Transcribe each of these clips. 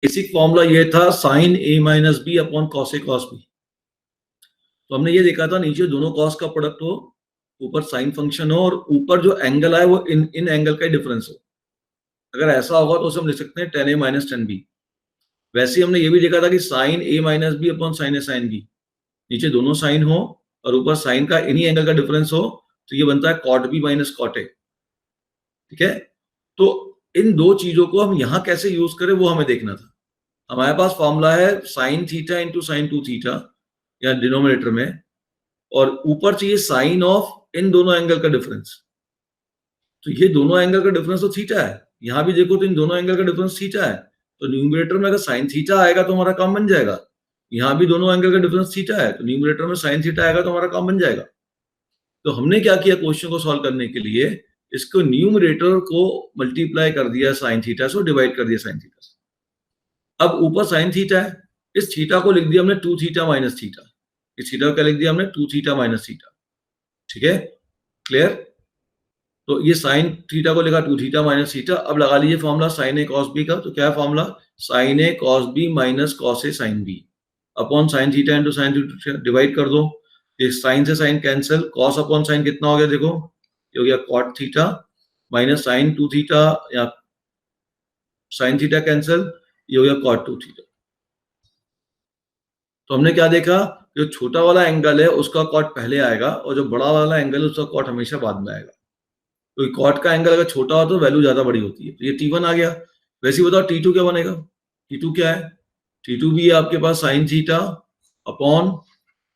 Basic formula ये था sign A minus B upon cos A cos B. तो हमने ये देखा था नीचे दोनों कॉस का प्रोडक्ट हो, ऊपर साइन फंक्शन हो और ऊपर जो एंगल आए वो इन एंगल का डिफरेंस हो। अगर ऐसा होगा तो उसे हम लिख सकते हैं टेन ए माइनस टेन बी। वैसे ही हमने ये भी देखा था कि साइन ए माइनस बी अपॉन साइन ए साइन बी, नीचे दोनों साइन हो और ऊपर साइन का इन्हीं एंगल का डिफरेंस हो, तो ये बनता है cot B minus cot A. ठीक है, तो इन दो चीजों को हम यहां कैसे यूज करें वो हमें देखना था। हमारे पास फॉर्मूला है sign theta into sign two theta या डिनोमिनेटर में, और ऊपर चाहिए साइन ऑफ इन दोनों एंगल का डिफरेंस। तो ये दोनों एंगल का डिफरेंस तो थीटा है, यहां भी देखो तो इन दोनों एंगल का डिफरेंस थीटा है, तो न्यूमरेटर में अगर साइन थीटा आएगा तो हमारा काम बन जाएगा। यहां भी दोनों एंगल का डिफरेंस थीटा है, तो न्यूमरेटर में साइन थीटा आएगा तो हमारा काम बन जाएगा। तो हमने क्या किया, क्वेश्चन को सॉल्व करने के लिए इसको न्यूमरेटर को मल्टीप्लाई कर दिया साइन थीटा से, डिवाइड कर दिया साइन थीटा से। अब ऊपर साइन थीटा है, इस थीटा को लिख दिया हमने टू थीटा माइनस थीटा। इस थीटा को क्या लिख दिया हमने, टू थीटा माइनस थीटा। ठीक है, क्लियर। तो ये साइन थीटा को लिखा टू थीटा माइनस थीटा। अब लगा लीजिए formula sine A cos B का। तो क्या है formula, sine A cos B minus cos A sine B upon sine theta into sine theta, divide कर दो। साइन से sine cancel, cos upon sine कितना हो गया देखो, ये हो गया cot theta minus sine two theta या साइन थीटा कैंसिल, ये हो गया कॉट टू थीटा। तो हमने क्या देखा, जो छोटा वाला एंगल है उसका कॉट पहले आएगा और जो बड़ा वाला एंगल है उसका कॉट हमेशा बाद में आएगा। तो कॉट का एंगल अगर छोटा हो तो वैल्यू ज्यादा बड़ी होती है। तो ये T1 आ गया। वैसे ही बताओ T2 क्या बनेगा। T2 क्या है, T2 भी है आपके पास sine theta upon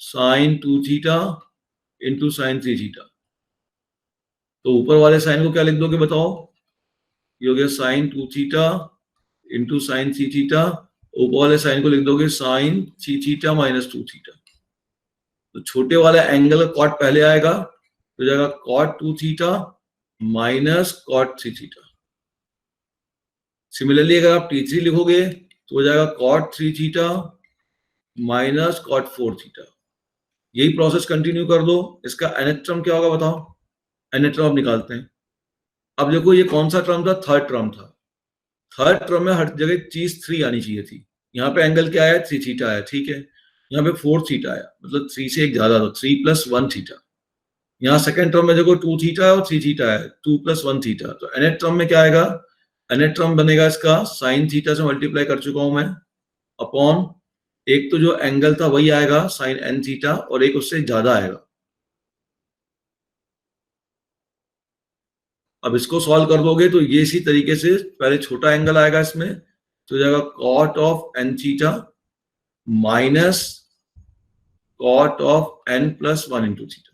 sine two theta into sine three theta. तो ऊपर वाले साइन को क्या लिख दोगे बताओ, ये हो गया sign two theta into sine three theta. ऊपर वाले साइन को लिख दोगे sign three theta minus two theta. तो छोटे वाले एंगल का कॉट पहले आएगा, तो जाएगा cot two theta minus cot three theta. Similarly अगर आप T3 लिखोगे तो हो जाएगा cot three theta minus cot four theta. यही प्रोसेस कंटिन्यू कर दो। इसका nth टर्म क्या होगा बताओ, nth टर्म आप निकालते हैं। अब देखो ये कौन सा टर्म था, थर्ड टर्म था। थर्ड टर्म में हर जगह चीज थ्री आनी चाहिए थी। यहाँ पे एंगल क्या है, थ्री थीटा है, ठीक है। यहाँ पे फोर थीटा आया, मतलब थ्री से एक ज्यादा, तो थ्री प्लस वन थीटा। यहाँ सेकंड टर्म में देखो टू थीटा है और थ्री थीटा है, टू प्लस वन थीटा। तो nth टर्म में क्या आएगा, nth टर्म बनेगा इसका साइन थीटा से मल्टीप्लाई कर चुका हूं मैं, अपॉन एक तो जो एंगल था वही आएगा साइन एन थीटा और एक उससे ज्यादा आएगा। अब इसको सॉल्व कर दोगे तो ये इसी तरीके से पहले छोटा एंगल आएगा इसमें, तो जाएगा cot of n theta minus cot of n plus one into theta.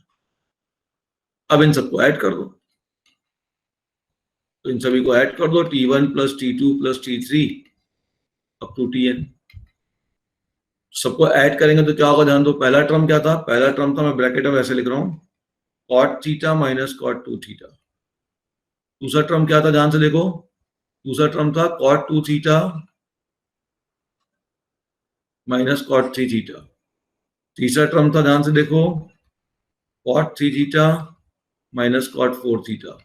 अब इन सबको ऐड कर दो, तो इन सभी को ऐड कर दो, T1 plus T2 plus T3 up to Tn। सबको ऐड करेंगे तो क्या होगा ध्यान दो। पहला टर्म क्या था, पहला टर्म था, मैं ब्रैकेट में ऐसे लिख रहा हूं, cot theta minus cot two theta. दूसरा टर्म क्या था ध्यान से देखो, दूसरा टर्म था cot two theta minus cot three theta. तीसरा टर्म था ध्यान से देखो, cot three theta minus cot four theta.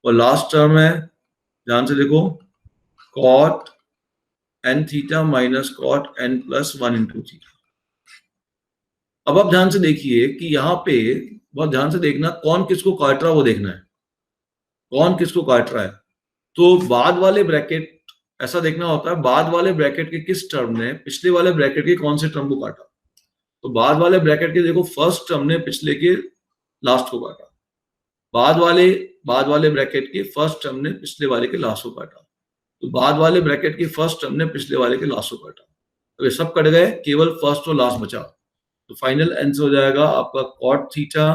और लास्ट टर्म है, ध्यान से देखो, cot n theta minus cot n plus one into theta. अब आप ध्यान से देखिए कि यहाँ पे बहुत ध्यान से देखना, कौन किसको काट रहा है वो देखना है, कौन किसको काट रहा है। तो बाद वाले ब्रैकेट, ऐसा देखना होता है बाद वाले ब्रैकेट के किस टर्म ने पिछले वाले ब्रैकेट के कौन से टर्म को काटा। तो बाद वाले ब्रैकेट के देखो फर्स्ट टर्म ने पिछले के लास्ट को काटा, बाद वाले ब्रैकेट के फर्स्ट टर्म ने पिछले वाले के लास्ट को काटा, तो बाद वाले ब्रैकेट के फर्स्ट टर्म ने पिछले वाले के लास्ट को काटा। तो ये सब कट गए, केवल फर्स्ट और लास्ट बचा। तो फाइनल आंसर हो जाएगा आपका cot theta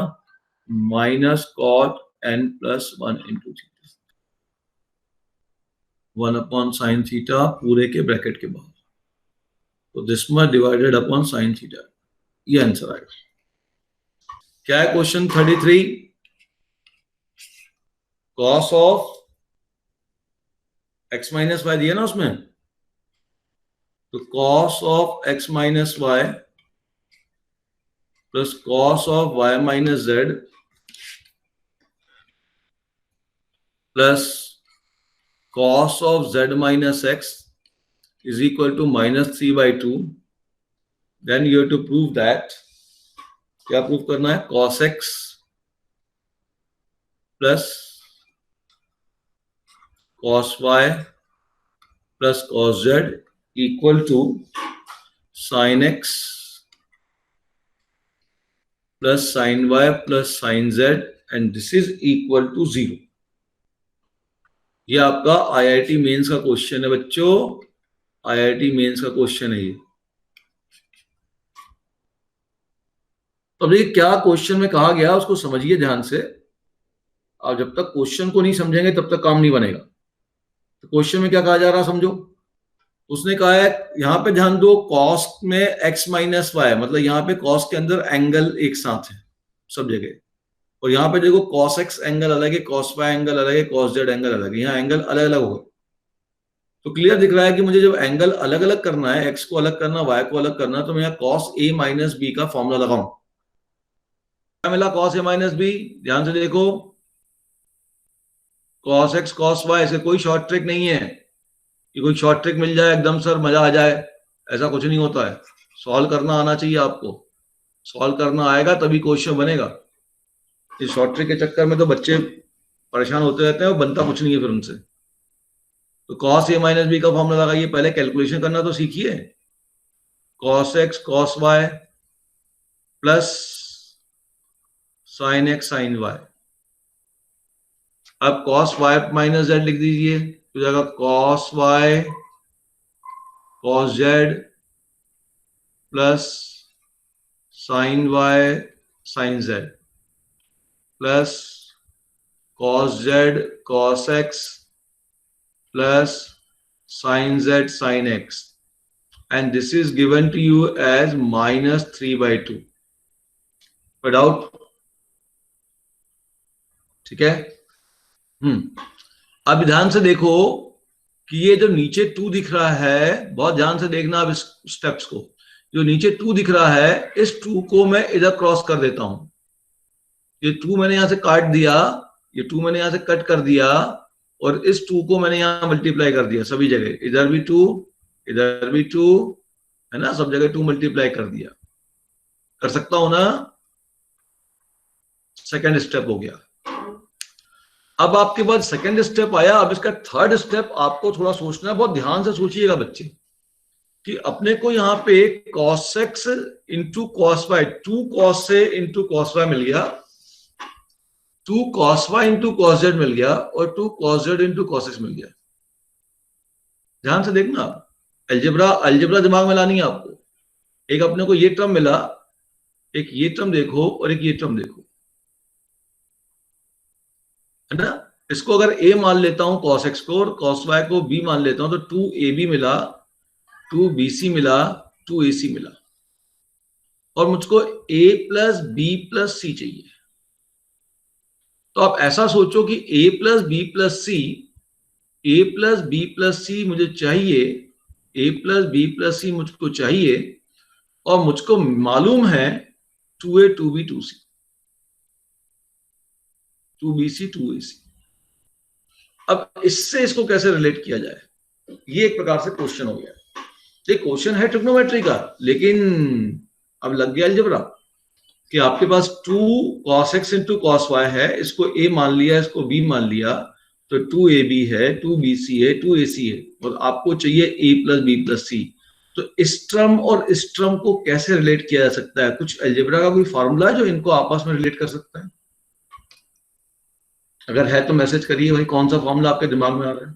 minus cot n plus one into theta, one upon sine theta पूरे के ब्रैकेट के बाद, तो this much divided upon sine theta. ये आंसर आएगा। क्या है question 33, cos of x minus y दिया ना उसमें, तो cos of x minus y plus cos of y minus z plus cos of z minus x is equal to -3/2, then you have to prove that, क्या prove करना है, cos x plus cos y plus cos z equal to sin x plus sin y plus sin z and this is equal to 0. ये आपका IIT mains का question है बच्चों, IIT mains का question है ये। तो अब ये क्या क्वेश्चन में कहा गया उसको समझिए ध्यान से, और जब तक क्वेश्चन को नहीं समझेंगे तब तक काम नहीं बनेगा। तो क्वेश्चन में क्या कहा जा रहा समझो, उसने कहा है यहाँ पे ध्यान दो, कॉस में x माइनस वाई, मतलब यहाँ पे कॉस के अंदर एंगल एक साथ है सब जगह, और यहाँ पे देखो cos x एंगल अलग है, cos y एंगल अलग है, cos z एंगल अलग है, यहाँ एंगल अलग अलग होगा। तो क्लियर दिख रहा है कि मुझे जब एंगल अलग अलग करना है, x को अलग करना, y को अलग करना, तो मैं यहाँ cos a माइनस बी का फॉर्मूला लगाऊं। क्या मिला cos a माइनस बी, ध्यान से देखो, cos x cos y, ऐसे कोई शॉर्ट ट्रिक नहीं है कि कोई शॉर्ट ट्रिक मिल जाए एकदम सर मजा आ जाए, ऐसा कुछ नहीं होता है। सॉल्व करना आना चाहिए आपको, सॉल्व करना आएगा तभी क्वेश्चन बनेगा। इस शॉर्ट ट्रिक के चक्कर में तो बच्चे परेशान होते रहते हैं और बनता कुछ नहीं है फिर उनसे। तो cos a माइनस बी का फॉर्मूला लगाइए, पहले कैलकुलेशन करना तो सीखिए। cos x cos y plus sin x sin y, अब cos y माइनस z लिख दीजिए, तो जाएगा cos y cos z plus sin y sin z plus cos z cos x plus sin z sin x, and this is given to you as -3/2 without, ठीक है। अब ध्यान से देखो कि ये जो नीचे 2 दिख रहा है, बहुत ध्यान से देखना अब इस स्टेप्स को, जो नीचे 2 दिख रहा है, इस 2 को मैं इधर क्रॉस कर देता हूं। ये 2 मैंने यहां से काट दिया, ये 2 मैंने यहां से कट कर दिया, और इस 2 को मैंने यहां मल्टीप्लाई कर दिया सभी जगह, इधर भी 2 इधर भी 2 है ना, सब जगह 2 मल्टीप्लाई कर दिया। कर सकता हूं ना, सेकेंड स्टेप हो गया। अब आपके पास सेकेंड स्टेप आया, अब इसका थर्ड स्टेप आपको थोड़ा सोचना है, बहुत ध्यान से सोचिएगा बच्चे, कि अपने को यहाँ पे cos x into cos y, 2 cos से इंटू cos y मिल गया, 2 cos y into cos z मिल गया, और 2 cos z into cos x मिल गया। ध्यान से देखना, अलजेब्रा दिमाग में लानी है आपको। एक अपने को ये टर्म मिला, एक ये टर्म देखो और एक ये टर्म देखो, है ना। इसको अगर a मान लेता हूं cos x को, और cos y को b मान लेता हूं, तो 2ab मिला, 2bc मिला, 2ac मिला, और मुझको a plus b plus c चाहिए। तो आप ऐसा सोचो कि a plus b plus c, a plus b plus c मुझे चाहिए, a plus b plus c मुझको चाहिए, और मुझको मालूम है 2a 2b 2c, 2bc 2ac। अब इससे इसको कैसे रिलेट किया जाए, ये एक प्रकार से क्वेश्चन हो गया। ये क्वेश्चन है ट्रिग्नोमेट्री का, लेकिन अब लग गया अलजेब्रा कि आपके पास 2 cos x into cos y है, इसको a मान लिया, इसको b मान लिया, तो 2ab है, 2bc है, 2ac है, और आपको चाहिए a plus b plus c। तो इस टर्म और इस टर्म को कैसे रिलेट किया जा सकता है? कुछ अलजेब्रा का कोई फॉर्मूला है जो इनको आपस में रिलेट कर सकता है? अगर है तो मैसेज करिए भाई, कौन सा फॉर्मूला आपके दिमाग में आ रहा है?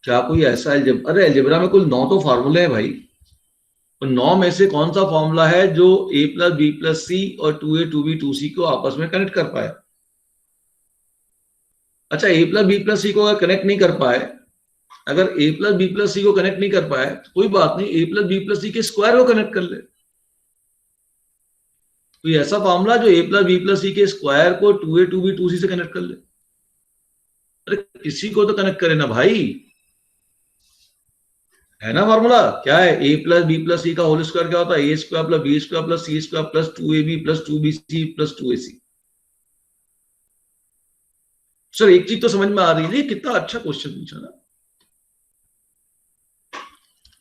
क्या कोई ऐसा अरे अलजेब्रा में कुल 9 तो फॉर्मूले हैं भाई, तो 9 में से कौन सा फॉर्मूला है जो a प्लस बी प्लस सी और 2a 2b 2c को आपस में कनेक्ट कर पाए? अच्छा, a प्लस बी प्लस सी को अगर कनेक्ट नहीं कर पाए, अगर a प्लस बी प्लस सी को कनेक्ट नहीं कर पाए तो कोई बात नहीं, a प्लस बी प्लस सी के स्क्वायर को कनेक्ट कर ले। कोई ऐसा फॉर्मूला जो a प्लस बी प्लस सी के स्क्वायर को 2a 2b 2c से कनेक्ट कर ले? अरे किसी को तो कनेक्ट करे ना भाई, है ना फॉर्मूला? क्या है? a plus B plus C का होल स्क्वायर क्या होता है? a square plus B square plus C square plus 2ab plus 2bc plus 2ac। Sir एक चीज तो समझ में आ रही है, कितना अच्छा क्वेश्चन पूछा ना,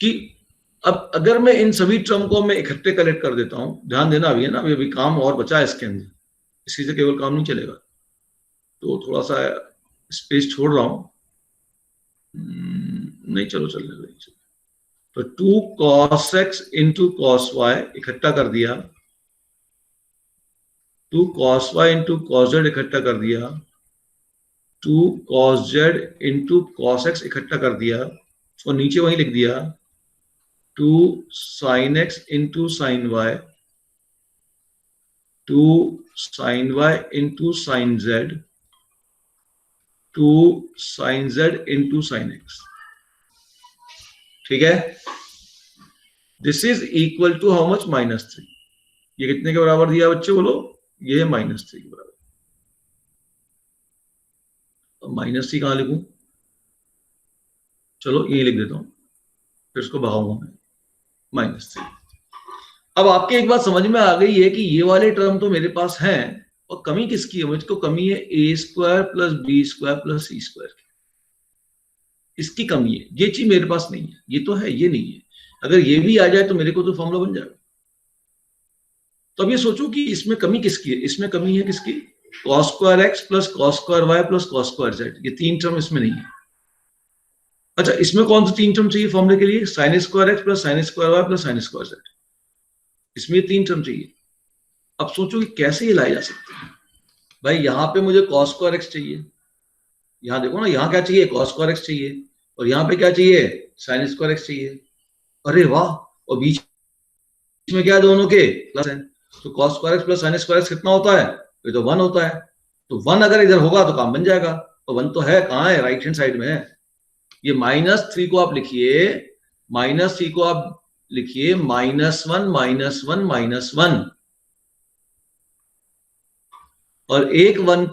कि अब अगर मैं इन सभी टर्म को मैं इकट्ठे कलेक्ट कर देता हूं, ध्यान देना अभी है ना, अभी काम और बचा है इसके अंदर, इसी से केवल काम नहीं चलेगा, तो थोड़ा सा स्पेस छोड़ रहा हूं, नहीं चलो चल रही। तो 2 cos x into cos y इकट्ठा कर दिया, 2 cos y into cos z इकट्ठा कर दिया, 2 cos z into cos x इकट्ठा कर दिया, और नीचे वही लिख दिया 2 sin x into sin y, 2 sin y into sin z, 2 sin z into sin x। ठीक है, this is equal to how much, -3। ये कितने के बराबर दिया बच्चे बोलो, ये है -3 के बराबर। अब -3 कहां लिखूं, चलो ये लिख देता हूं, फिर इसको भगाऊंगा मैं, -3। अब आपके एक बात समझ में आ गई है कि ये वाले टर्म तो मेरे पास हैं, और कमी किसकी है, मुझको कमी है a² plus b² plus c²। इसकी कमी है, ये चीज मेरे पास नहीं है, ये तो है ये नहीं है। अगर ये भी आ जाए तो मेरे को तो फॉर्मूला बन जाएगा। तो अब ये सोचो कि इसमें कमी किसकी है, इसमें कमी है किसकी, cos² x plus cos² y plus cos² z, ये 3 टर्म इसमें नहीं है। अच्छा, इसमें कौन सी 3 टर्म चाहिए फॉर्मूले के लिए, sin² x plus sin² y plus sin² z, इसमें 3 टर्म चाहिए। अब सोचो कि कैसे ये लाए जा सकते हैं। भाई यहाँ पे मुझे cos² x चाहिए, यहाँ देखो ना, यहाँ क्या चाहिए, cos² x चाहिए, और यहाँ पे क्या चाहिए, sin² x चाहिए। अरे वाह, और बीच में क्या है, दोनों के प्लस है, तो cos² x plus sin² x कितना होता है, ये तो 1 होता है। तो 1 अगर इधर होगा तो काम बन जाएगा, तो 1 तो है, कहाँ है, राइट हैंड साइड में है। ये -3 को आप लिखिए, -3 को आप लिखिए -1 -1 -1, और एक 1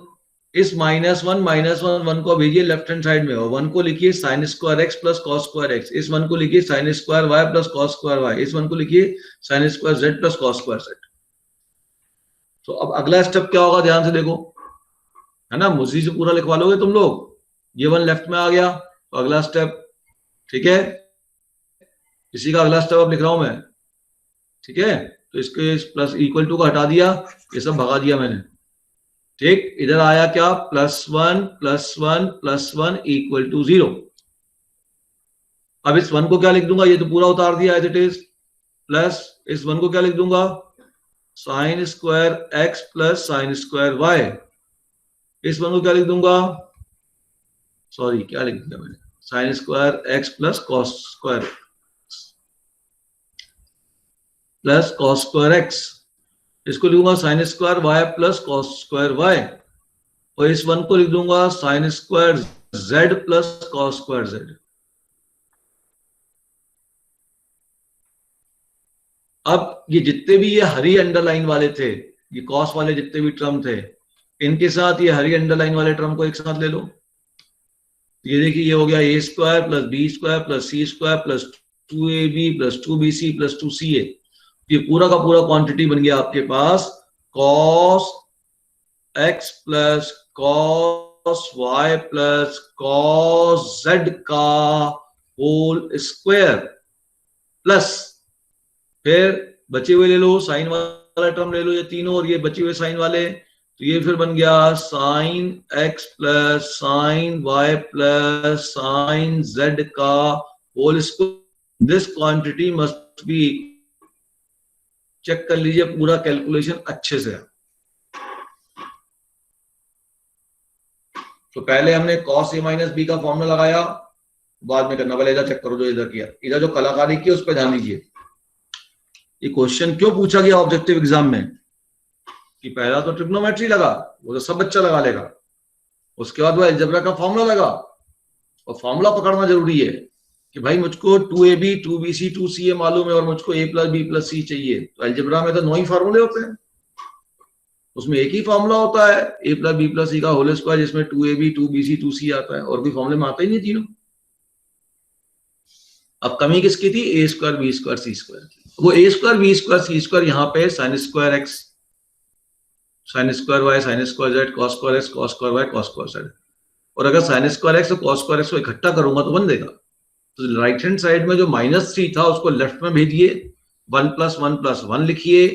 इस -1 -1 को भेजिए लेफ्ट हैंड साइड में, और 1 को लिखिए sin² x plus cos² x, इस 1 को लिखिए sin² y plus cos² y, इस 1 को लिखिए sin² z plus cos² z। तो अब अगला स्टेप क्या होगा, ध्यान से देखो, है ना, मुझी से पूरा लिखवा लोगे तुम लोग, ये 1 लेफ्ट में आ गया, तो अगला स्टेप, ठीक है, इसी का अगला स्टेप अब लिख रहा हूं मैं, ठीक है। तो इसके प्लस इक्वल टू का हटा दिया, ये सब भगा दिया मैंने, ठीक। इधर आया क्या, +1 +1 +1 इक्वल टू 0। अब इस 1 को क्या लिख दूंगा, ये तो पूरा उतार दिया एज इट इज, प्लस इस 1 को क्या लिख दूंगा, sin² x plus sin² y, इस 1 को क्या लिख दूंगा, सॉरी क्या लिख दिया मैंने, sin² x plus cos² plus cos² x, इसको लिखूंगा sin² y plus cos² y, और इस 1 को लिख दूंगा sin² z plus cos² z। अब ये जितने भी ये हरी अंडरलाइन वाले थे, ये कॉस वाले जितने भी टर्म थे, इनके साथ ये हरी अंडरलाइन वाले टर्म को एक साथ ले लो। ये देखिए, ये हो गया a² plus b² plus c² plus 2ab plus 2bc plus 2ca, ये पूरा का पूरा क्वांटिटी बन गया आपके पास cos x plus cos y plus cos z का होल स्क्वायर, प्लस फिर बचे हुए ले लो, साइन वाला टर्म ले लो ये तीनों, और ये बचे हुए साइन वाले, तो ये फिर बन गया sin x plus sin y plus sin z का whole square. This quantity must be, check कर लीजिए पूरा कैलकुलेशन अच्छे से। तो पहले हमने cos a माइनस b का फॉर्मूला लगाया, बाद में करना, पहले इधर चेक करो जो इधर किया, इधर जो कलाकारी की उस पर ध्यान दीजिए। ये क्वेश्चन क्यों पूछा गया ऑब्जेक्टिव एग्जाम में, कि पहला तो ट्रिग्नोमेट्री लगा, वो तो सब बच्चा लगा लेगा, उसके बाद वो अलजेब्रा का फॉर्मूला लगा, और फॉर्मूला पकड़ना जरूरी है कि भाई मुझको 2ab 2bc 2ca मालूम है, और मुझको a plus b plus c चाहिए। तो अलजेब्रा में तो 9 ही फॉर्मूले होते हैं, उसमें एक ही फॉर्मूला होता है a plus b plus c का होल स्क्वायर, जिसमें 2ab 2bc 2c आता है, और कोई फॉर्मूले में आता ही नहीं तीनों। अब कमी किसकी थी, a² b² c², वो a² b² c² यहाँ पे sin² x sin² y sin² z cos² x cos² y cos² z, और अगर साइन स्क्वायर एक्स और कॉस स्क्वायर एक्स को इकट्ठा करूंगा तो 1 देगा। तो राइट हैंड साइड में जो -3 था उसको लेफ्ट में भेजिए, 1 + 1 + 1 लिखिए,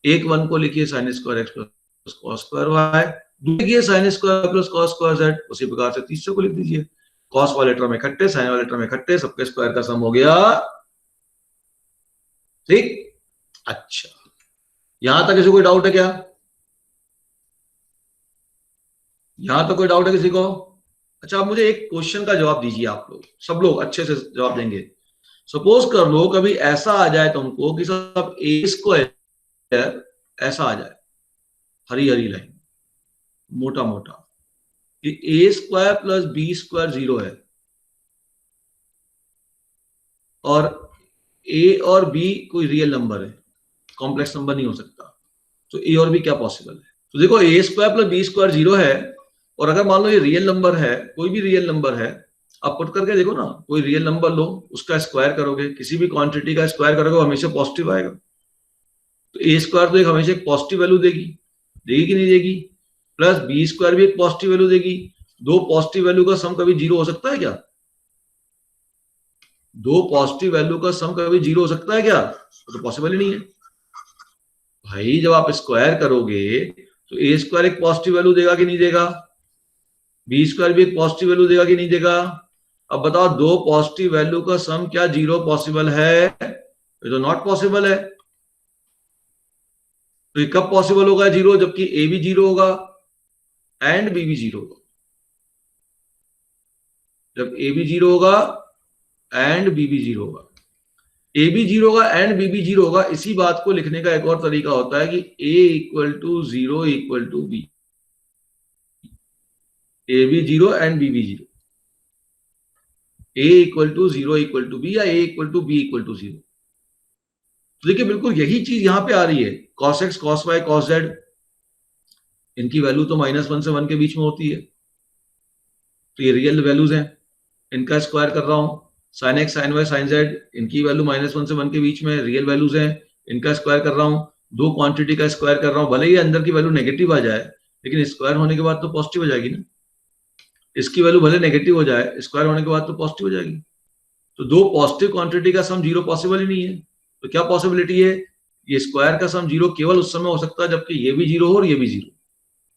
एक 1 को लिखिए sine square X plus cos square Y, लिखिए sine square plus cos square Z. उसी प्रकार से तीसरे को लिख दीजिए, कॉस वाले टर्म इकट्ठे, साइन वाले टर्म इकट्ठे, सबके स्क्वायर का सम हो गया। ठीक, अच्छा, यहां तक किसी कोई डाउट है क्या? यहां तक कोई डाउट है किसी को? अच्छा, आप मुझे एक क्वेश्चन का जवाब दीजिए, आप लोग सब लोग अच्छे से जवाब देंगे। सपोज कर लो कभी ऐसा आ जाए तुमको कि सब ए स्क्वायर ऐसा आ जाए, हरी हरी लाइन, मोटा मोटा, कि ए स्क्वायर प्लस बी स्क्वायर 0 है और ए और बी कोई रियल नंबर है, कॉम्प्लेक्स नंबर नहीं हो सकता, तो ए और बी क्या पॉसिबल है? तो देखो, ए स्क्वायर प्लस बी स्क्वायर 0 है, और अगर मान लो ये रियल नंबर है, कोई भी रियल नंबर है, आप पुट करके देखो ना, कोई रियल नंबर लो, उसका स्क्वायर करोगे, किसी भी क्वांटिटी का स्क्वायर करोगे, हमेशा पॉजिटिव आएगा। तो ए स्क्वायर तो एक हमेशा एक पॉजिटिव वैल्यू देगी, देगी कि नहीं देगी? प्लस बी स्क्वायर भी एक पॉजिटिव वैल्यू देगी। दो पॉजिटिव वैल्यू का सम कभी 0 हो सकता है क्या? दो पॉजिटिव वैल्यू का सम कभी 0 हो सकता है क्या? तो पॉसिबल ही नहीं है भाई। जब आप स्क्वायर करोगे तो ए स्क्वायर एक पॉजिटिव वैल्यू देगा कि नहीं देगा? बी स्क्वायर भी एक पॉजिटिव वैल्यू देगा कि नहीं देगा? अब बताओ, दो पॉजिटिव वैल्यू का सम क्या 0 पॉसिबल है? ये तो नॉट पॉसिबल है। तो ये कब पॉसिबल होगा 0? जबकि ए भी 0 होगा एंड बी भी 0 होगा। जब ए भी 0 होगा एंड बी भी 0 होगा, ए भी 0 होगा एंड बी भी 0 होगा। इसी बात को लिखने का एक और तरीका होता है कि a = 0 = b, ए भी 0 एंड बी भी 0, a = 0 = b या a = b = 0। तो देखिए, बिल्कुल यही चीज यहां पे आ रही है, cos x cos y cos z, इनकी वैल्यू तो -1 से 1 के बीच में होती है, तो ये रियल वैल्यूज हैं, इनका स्क्वायर कर रहा हूं। sin x sin y sin z, इनकी वैल्यू -1 से 1 के बीच में रियल वैल्यूज हैं, इनका स्क्वायर कर रहा हूं। दो क्वांटिटी का स्क्वायर कर रहा हूं, भले ही अंदर की वैल्यू नेगेटिव आ जाए, लेकिन स्क्वायर होने के बाद तो पॉजिटिव हो जाएगी ना। इसकी वैल्यू भले नेगेटिव हो जाए, स्क्वायर होने के बाद तो पॉजिटिव हो जाएगी। तो दो पॉजिटिव क्वांटिटी का सम 0 पॉसिबल ही नहीं है। तो क्या पॉसिबिलिटी है? ये स्क्वायर का सम 0 केवल उस समय हो सकता है जबकि ये भी 0 हो और ये भी 0।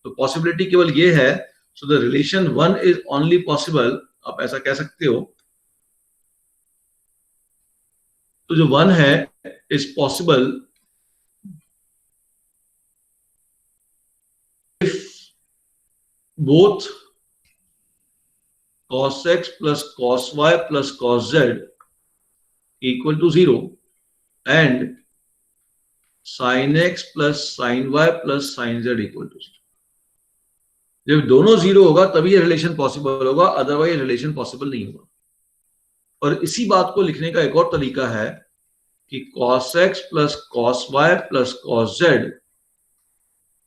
तो पॉसिबिलिटी केवल ये है। So the relation 1 is only possible, आप ऐसा कह सकते हो। तो जो 1 है is possible if both cos x plus cos y plus cos z equal to 0 and sin x plus sin y plus sin z equal to 0। जब दोनों 0 होगा तभी ये रिलेशन पॉसिबल होगा, अदरवाइज रिलेशन पॉसिबल नहीं होगा। और इसी बात को लिखने का एक और तरीका है कि cos x plus cos y plus cos z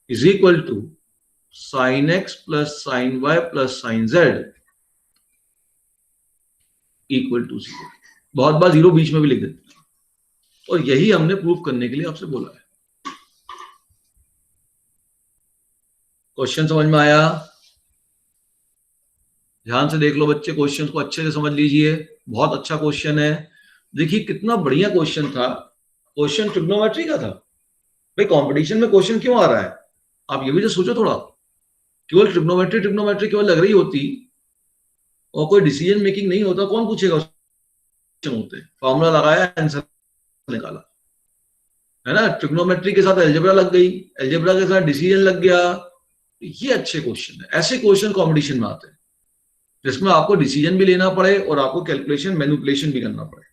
is equal to sin x plus sin y plus sin z equal to 0। बहुत बार 0 बीच में भी लिख देते हैं, और यही हमने प्रूव करने के लिए आपसे बोला है। क्वेश्चन समझ में आया? ध्यान से देख लो बच्चे, क्वेश्चन को अच्छे से समझ लीजिए, बहुत अच्छा क्वेश्चन है। देखिए कितना बढ़िया क्वेश्चन था, क्वेश्चन ट्रिग्नोमेट्री का था। भाई कंपटीशन में क्वेश्चन क्यों आ रहा है? आप ये भी तो सोचो थोड़ा। केवल ट्रिग्नोमेट्री केवल लग रही होती और कोई डिसीजन मेकिंग नहीं होता, कौन पूछेगा? होते फॉर्मूला लगाया, आंसर निकाला, है ना। ट्रिग्नोमेट्री के साथ अलजेब्रा लग गई, अलजेब्रा के साथ डिसीजन लग गया। ये अच्छे क्वेश्चन है, ऐसे क्वेश्चन कंपटीशन में आते हैं जिसमें आपको डिसीजन भी लेना पड़े और आपको कैलकुलेशन मैनिपुलेशन भी करना पड़े।